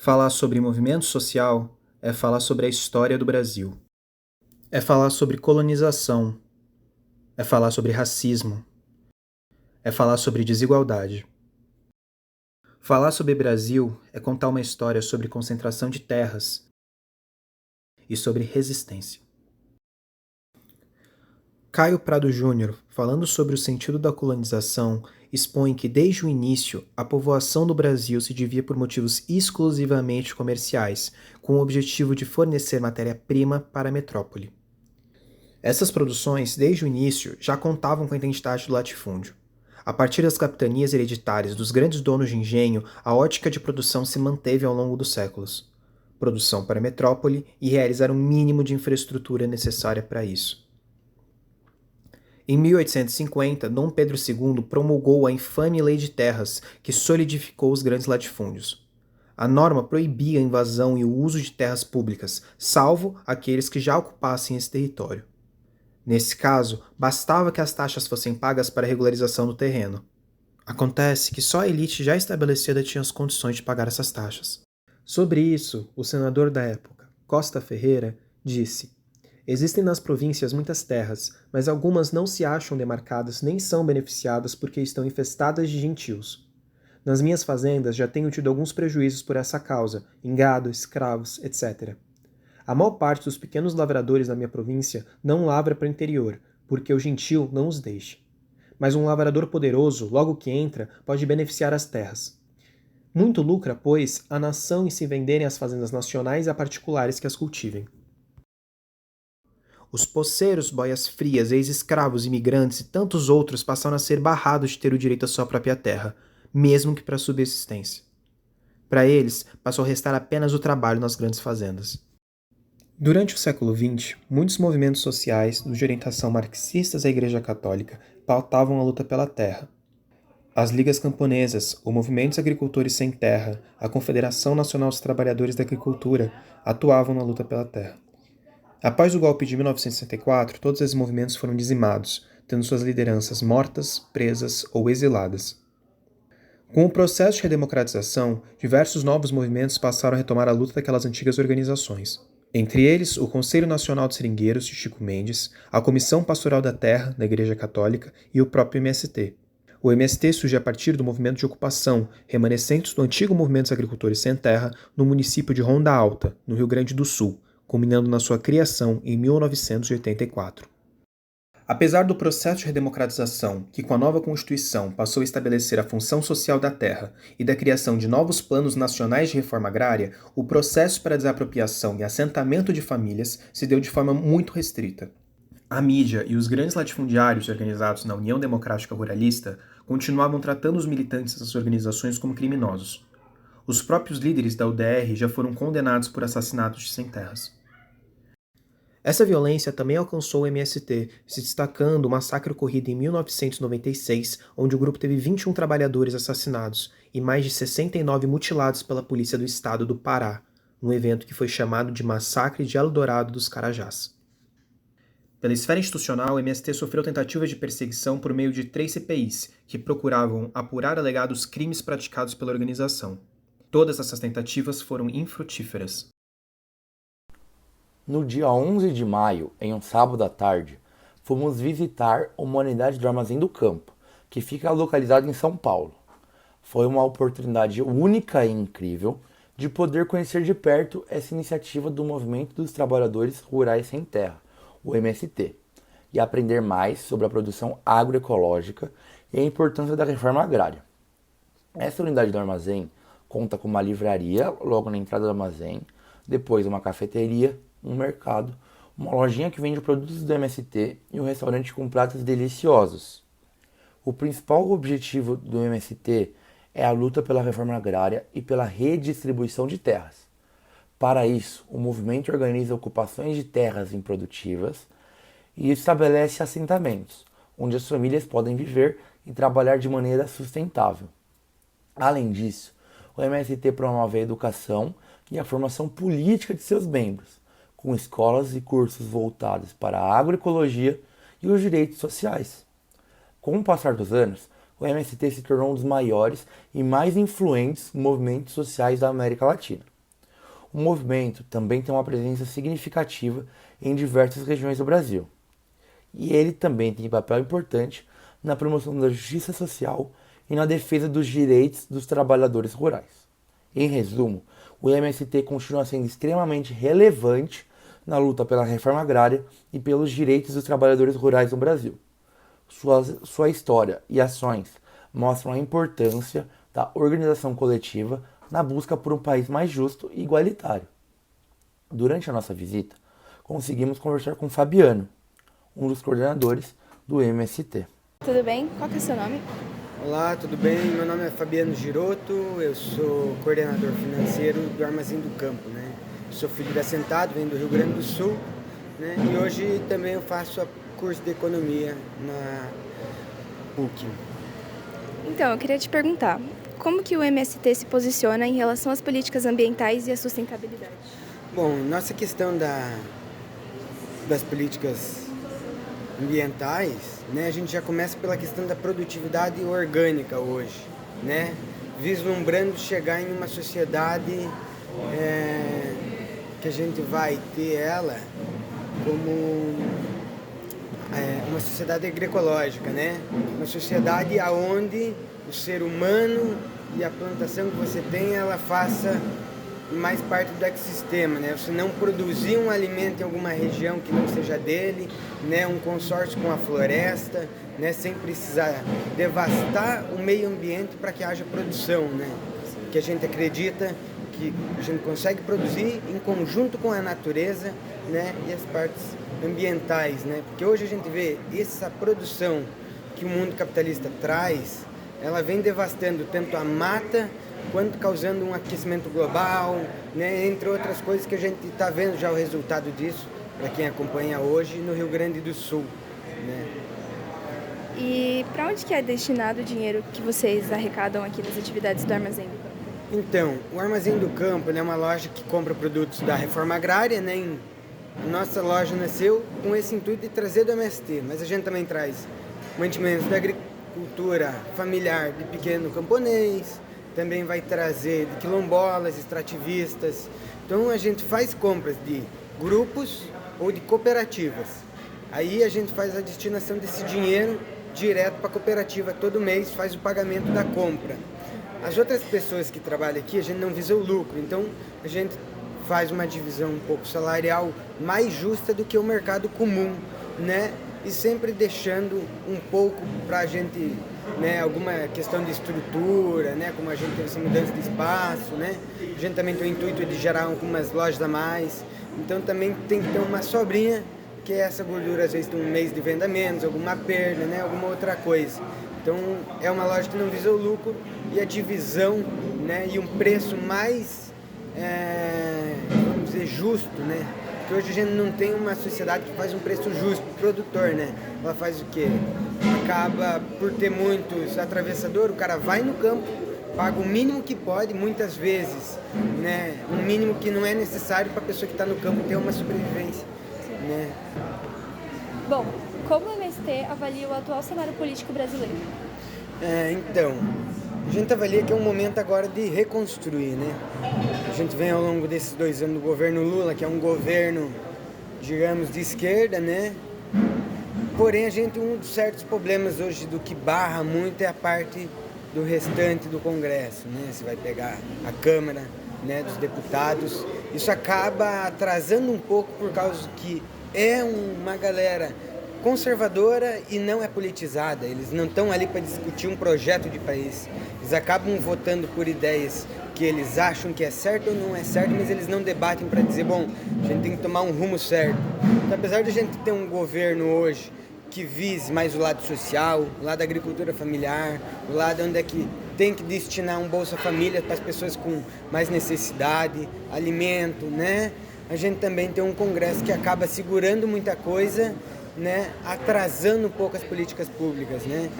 Falar sobre movimento social é falar sobre a história do Brasil. É falar sobre colonização. É falar sobre racismo. É falar sobre desigualdade. Falar sobre Brasil é contar uma história sobre concentração de terras e sobre resistência. Caio Prado Júnior, falando sobre o sentido da colonização, expõe que desde o início a povoação do Brasil se devia por motivos exclusivamente comerciais, com o objetivo de fornecer matéria-prima para a metrópole. Essas produções, desde o início, já contavam com a identidade do latifúndio. A partir das capitanias hereditárias dos grandes donos de engenho, a ótica de produção se manteve ao longo dos séculos. Produção para a metrópole e realizar o mínimo de infraestrutura necessária para isso. Em 1850, Dom Pedro II promulgou a infame Lei de Terras, que solidificou os grandes latifúndios. A norma proibia a invasão e o uso de terras públicas, salvo aqueles que já ocupassem esse território. Nesse caso, bastava que as taxas fossem pagas para a regularização do terreno. Acontece que só a elite já estabelecida tinha as condições de pagar essas taxas. Sobre isso, o senador da época, Costa Ferreira, disse: existem nas províncias muitas terras, mas algumas não se acham demarcadas nem são beneficiadas porque estão infestadas de gentios. Nas minhas fazendas já tenho tido alguns prejuízos por essa causa, em gado, escravos, etc. A maior parte dos pequenos lavradores da minha província não lavra para o interior, porque o gentio não os deixa. Mas um lavrador poderoso, logo que entra, pode beneficiar as terras. Muito lucra, pois, a nação em se venderem as fazendas nacionais a particulares que as cultivem. Os poceiros, boias frias, ex-escravos, imigrantes e tantos outros passaram a ser barrados de ter o direito à sua própria terra, mesmo que para subsistência. Para eles, passou a restar apenas o trabalho nas grandes fazendas. Durante o século XX, muitos movimentos sociais, de orientação marxistas à Igreja Católica, pautavam a luta pela terra. As Ligas Camponesas, o Movimento dos Agricultores Sem Terra, a Confederação Nacional dos Trabalhadores da Agricultura atuavam na luta pela terra. Após o golpe de 1964, todos esses movimentos foram dizimados, tendo suas lideranças mortas, presas ou exiladas. Com o processo de redemocratização, diversos novos movimentos passaram a retomar a luta daquelas antigas organizações. Entre eles, o Conselho Nacional de Seringueiros, de Chico Mendes, a Comissão Pastoral da Terra, da Igreja Católica, e o próprio MST. O MST surge a partir do movimento de ocupação, remanescentes do antigo movimento dos agricultores sem terra, no município de Ronda Alta, no Rio Grande do Sul, culminando na sua criação em 1984. Apesar do processo de redemocratização, que com a nova Constituição passou a estabelecer a função social da terra e da criação de novos planos nacionais de reforma agrária, o processo para a desapropriação e assentamento de famílias se deu de forma muito restrita. A mídia e os grandes latifundiários organizados na União Democrática Ruralista continuavam tratando os militantes dessas organizações como criminosos. Os próprios líderes da UDR já foram condenados por assassinatos de sem-terras. Essa violência também alcançou o MST, se destacando o massacre ocorrido em 1996, onde o grupo teve 21 trabalhadores assassinados e mais de 69 mutilados pela Polícia do Estado do Pará, num evento que foi chamado de Massacre de Eldorado dos Carajás. Pela esfera institucional, o MST sofreu tentativas de perseguição por meio de 3 CPIs, que procuravam apurar alegados crimes praticados pela organização. Todas essas tentativas foram infrutíferas. No dia 11 de maio, em um sábado à tarde, fomos visitar uma unidade do Armazém do Campo, que fica localizado em São Paulo. Foi uma oportunidade única e incrível de poder conhecer de perto essa iniciativa do Movimento dos Trabalhadores Rurais Sem Terra, o MST, e aprender mais sobre a produção agroecológica e a importância da reforma agrária. Essa unidade do armazém conta com uma livraria logo na entrada do armazém, depois uma cafeteria, um mercado, uma lojinha que vende produtos do MST e um restaurante com pratos deliciosos. O principal objetivo do MST é a luta pela reforma agrária e pela redistribuição de terras. Para isso, o movimento organiza ocupações de terras improdutivas e estabelece assentamentos, onde as famílias podem viver e trabalhar de maneira sustentável. Além disso, o MST promove a educação e a formação política de seus membros, com escolas e cursos voltados para a agroecologia e os direitos sociais. Com o passar dos anos, o MST se tornou um dos maiores e mais influentes movimentos sociais da América Latina. O movimento também tem uma presença significativa em diversas regiões do Brasil. E ele também tem papel importante na promoção da justiça social e na defesa dos direitos dos trabalhadores rurais. Em resumo, o MST continua sendo extremamente relevante na luta pela reforma agrária e pelos direitos dos trabalhadores rurais no Brasil. Sua história e ações mostram a importância da organização coletiva na busca por um país mais justo e igualitário. Durante a nossa visita, conseguimos conversar com Fabiano, um dos coordenadores do MST. Tudo bem? Qual que é o seu nome? Olá, tudo bem? Meu nome é Fabiano Giroto, eu sou coordenador financeiro do Armazém do Campo, né? Sou filho de assentado, venho do Rio Grande do Sul, né? E hoje também eu faço curso de economia na PUC. Então, eu queria te perguntar, como que o MST se posiciona em relação às políticas ambientais e à sustentabilidade? Bom, nossa questão das políticas ambientais, né, a gente já começa pela questão da produtividade orgânica hoje, né, vislumbrando chegar em uma sociedade que a gente vai ter ela como uma sociedade agroecológica, né, uma sociedade onde o ser humano e a plantação que você tem, ela faça mais parte do ecossistema, né? Você não produzir um alimento em alguma região que não seja dele, né? Um consórcio com a floresta, né? Sem precisar devastar o meio ambiente para que haja produção, né? Que a gente acredita que a gente consegue produzir em conjunto com a natureza, né? E as partes ambientais, né? Porque hoje a gente vê essa produção que o mundo capitalista traz, ela vem devastando tanto a mata quanto causando um aquecimento global, né, entre outras coisas que a gente está vendo já o resultado disso, para quem acompanha hoje, no Rio Grande do Sul. Né. E para onde que é destinado o dinheiro que vocês arrecadam aqui nas atividades do Armazém do Campo? Então, o Armazém do Campo é uma loja que compra produtos da reforma agrária, né. Nossa loja nasceu com esse intuito de trazer do MST, mas a gente também traz mantimentos da agricultura familiar de pequeno camponês, também vai trazer de quilombolas, extrativistas. Então a gente faz compras de grupos ou de cooperativas. Aí a gente faz a destinação desse dinheiro direto para a cooperativa, todo mês faz o pagamento da compra. As outras pessoas que trabalham aqui, a gente não visa o lucro, então a gente faz uma divisão um pouco salarial mais justa do que o mercado comum, né? E sempre deixando um pouco para a gente, né, alguma questão de estrutura, né, como a gente tem essa mudança de espaço, né, a gente também tem o intuito de gerar algumas lojas a mais, então também tem que ter uma sobrinha, que é essa gordura, às vezes tem um mês de venda menos, alguma perda, né, alguma outra coisa. Então é uma loja que não visa o lucro e a divisão, né, e um preço mais, vamos dizer, justo, né. Porque hoje a gente não tem uma sociedade que faz um preço justo para o produtor, né? Ela faz o quê? Acaba por ter muitos atravessadores, o cara vai no campo, paga o mínimo que pode, muitas vezes, né? Um mínimo que não é necessário para a pessoa que está no campo ter uma sobrevivência, né? Bom, como o MST avalia o atual cenário político brasileiro? Então, a gente avalia que é um momento agora de reconstruir, né? A gente vem ao longo desses 2 anos do governo Lula, que é um governo, digamos, de esquerda, né? Porém, um dos certos problemas hoje do que barra muito é a parte do restante do Congresso, né? Você vai pegar a Câmara, né, dos deputados. Isso acaba atrasando um pouco por causa que é uma galera conservadora e não é politizada. Eles não estão ali para discutir um projeto de país. Eles acabam votando por ideias que eles acham que é certo ou não é certo, mas eles não debatem para dizer, bom, a gente tem que tomar um rumo certo. Então, apesar de a gente ter um governo hoje que vise mais o lado social, o lado da agricultura familiar, o lado onde é que tem que destinar um Bolsa Família para as pessoas com mais necessidade, alimento, né? A gente também tem um Congresso que acaba segurando muita coisa, né, atrasando um pouco as políticas públicas, né?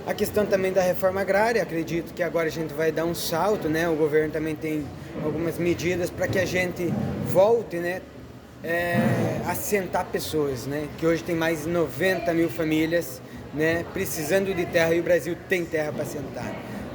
A questão também da reforma agrária, acredito que agora a gente vai dar um salto, né? O governo também tem algumas medidas para que a gente volte, né, a assentar pessoas, né? Que hoje tem mais de 90 mil famílias, né, precisando de terra e o Brasil tem terra para assentar.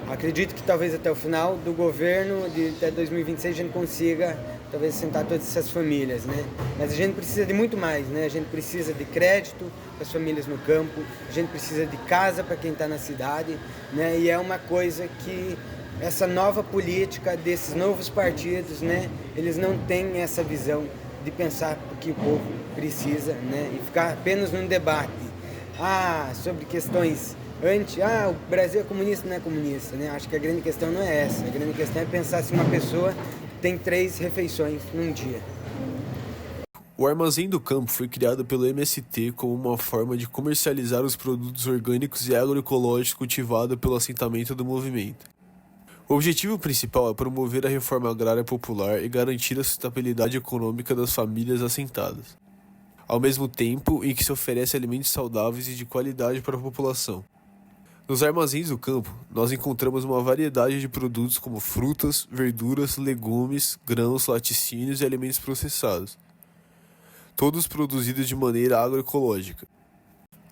Acredito que talvez até o final do governo, até 2026, a gente consiga talvez sentar todas essas famílias, né? Mas a gente precisa de muito mais, né? A gente precisa de crédito para as famílias no campo, a gente precisa de casa para quem está na cidade, né? E é uma coisa que essa nova política desses novos partidos, né? Eles não têm essa visão de pensar o que o povo precisa, né? E ficar apenas num debate sobre questões o Brasil é comunista, não é comunista, né? Acho que a grande questão não é essa. A grande questão é pensar se uma pessoa tem 3 refeições num dia. O Armazém do Campo foi criado pelo MST como uma forma de comercializar os produtos orgânicos e agroecológicos cultivados pelo assentamento do movimento. O objetivo principal é promover a reforma agrária popular e garantir a sustentabilidade econômica das famílias assentadas, ao mesmo tempo em que se oferece alimentos saudáveis e de qualidade para a população. Nos armazéns do campo, nós encontramos uma variedade de produtos como frutas, verduras, legumes, grãos, laticínios e alimentos processados, todos produzidos de maneira agroecológica.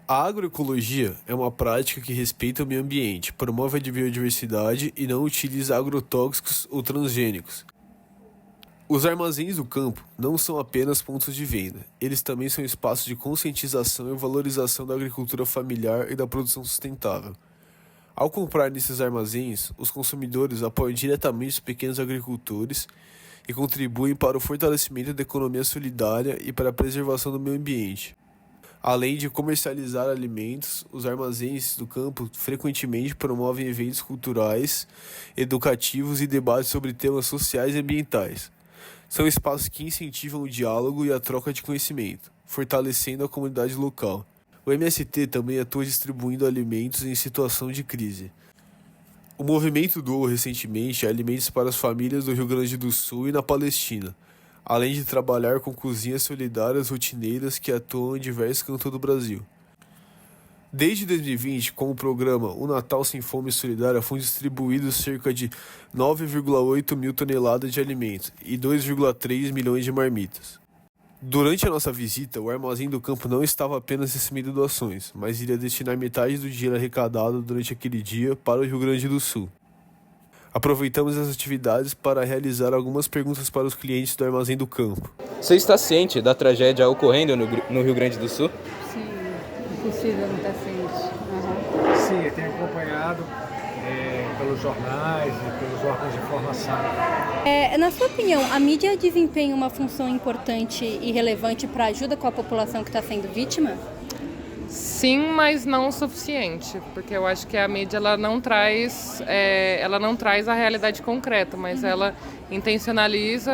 A agroecologia é uma prática que respeita o meio ambiente, promove a biodiversidade e não utiliza agrotóxicos ou transgênicos. Os armazéns do campo não são apenas pontos de venda, eles também são espaços de conscientização e valorização da agricultura familiar e da produção sustentável. Ao comprar nesses armazéns, os consumidores apoiam diretamente os pequenos agricultores e contribuem para o fortalecimento da economia solidária e para a preservação do meio ambiente. Além de comercializar alimentos, os armazéns do campo frequentemente promovem eventos culturais, educativos e debates sobre temas sociais e ambientais. São espaços que incentivam o diálogo e a troca de conhecimento, fortalecendo a comunidade local. O MST também atua distribuindo alimentos em situação de crise. O movimento doou recentemente alimentos para as famílias do Rio Grande do Sul e na Palestina, além de trabalhar com cozinhas solidárias rotineiras que atuam em diversos cantos do Brasil. Desde 2020, com o programa O Natal Sem Fome Solidária, foram distribuídos cerca de 9,8 mil toneladas de alimentos e 2,3 milhões de marmitas. Durante a nossa visita, o Armazém do Campo não estava apenas recebendo doações, mas iria destinar metade do dinheiro arrecadado durante aquele dia para o Rio Grande do Sul. Aproveitamos as atividades para realizar algumas perguntas para os clientes do Armazém do Campo. Você está ciente da tragédia ocorrendo no Rio Grande do Sul? Sim, impossível não estar ciente. Sim, eu tenho acompanhado pelos jornais e pelos órgãos de informação. Na sua opinião, a mídia desempenha uma função importante e relevante para a ajuda com a população que está sendo vítima? Sim, mas não o suficiente, porque eu acho que a mídia ela não traz a realidade concreta, mas ela intencionaliza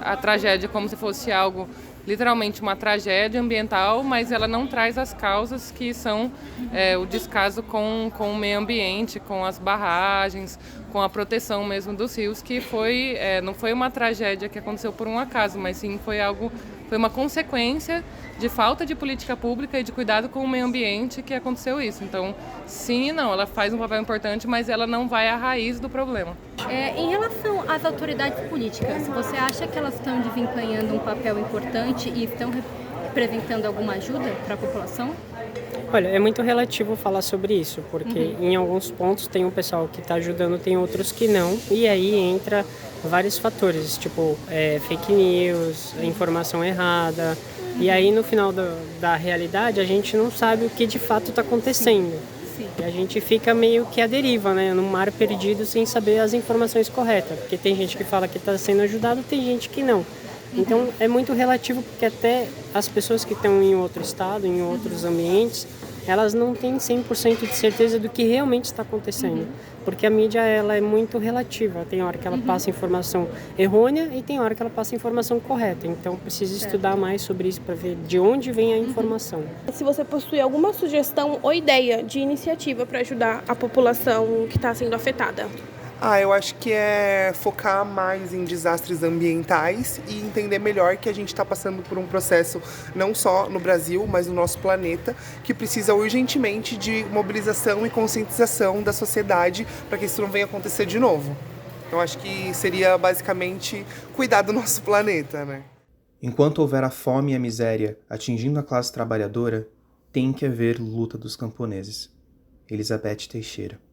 a tragédia como se fosse algo, literalmente uma tragédia ambiental, mas ela não traz as causas que são o descaso com o meio ambiente, com as barragens, com a proteção mesmo dos rios, que não foi uma tragédia que aconteceu por um acaso, mas sim foi uma consequência de falta de política pública e de cuidado com o meio ambiente que aconteceu isso. Então, sim e não, ela faz um papel importante, mas ela não vai à raiz do problema. Em relação às autoridades políticas, você acha que elas estão desempenhando um papel importante e estão representando alguma ajuda para a população? Olha, é muito relativo falar sobre isso, porque em alguns pontos tem um pessoal que está ajudando, tem outros que não, e aí entra vários fatores, tipo fake news, informação errada, e aí no final da realidade a gente não sabe o que de fato está acontecendo. Sim. E a gente fica meio que à deriva, né, num mar perdido sem saber as informações corretas, porque tem gente que fala que está sendo ajudado, tem gente que não. Então é muito relativo, porque até as pessoas que estão em outro estado, em outros ambientes, elas não têm 100% de certeza do que realmente está acontecendo. Porque a mídia ela é muito relativa. Tem hora que ela passa informação errônea e tem hora que ela passa informação correta. Então precisa estudar mais sobre isso para ver de onde vem a informação. Se você possui alguma sugestão ou ideia de iniciativa para ajudar a população que está sendo afetada? Eu acho que é focar mais em desastres ambientais e entender melhor que a gente está passando por um processo não só no Brasil, mas no nosso planeta, que precisa urgentemente de mobilização e conscientização da sociedade para que isso não venha acontecer de novo. Então acho que seria basicamente cuidar do nosso planeta, né? Enquanto houver a fome e a miséria atingindo a classe trabalhadora, tem que haver luta dos camponeses. Elizabeth Teixeira.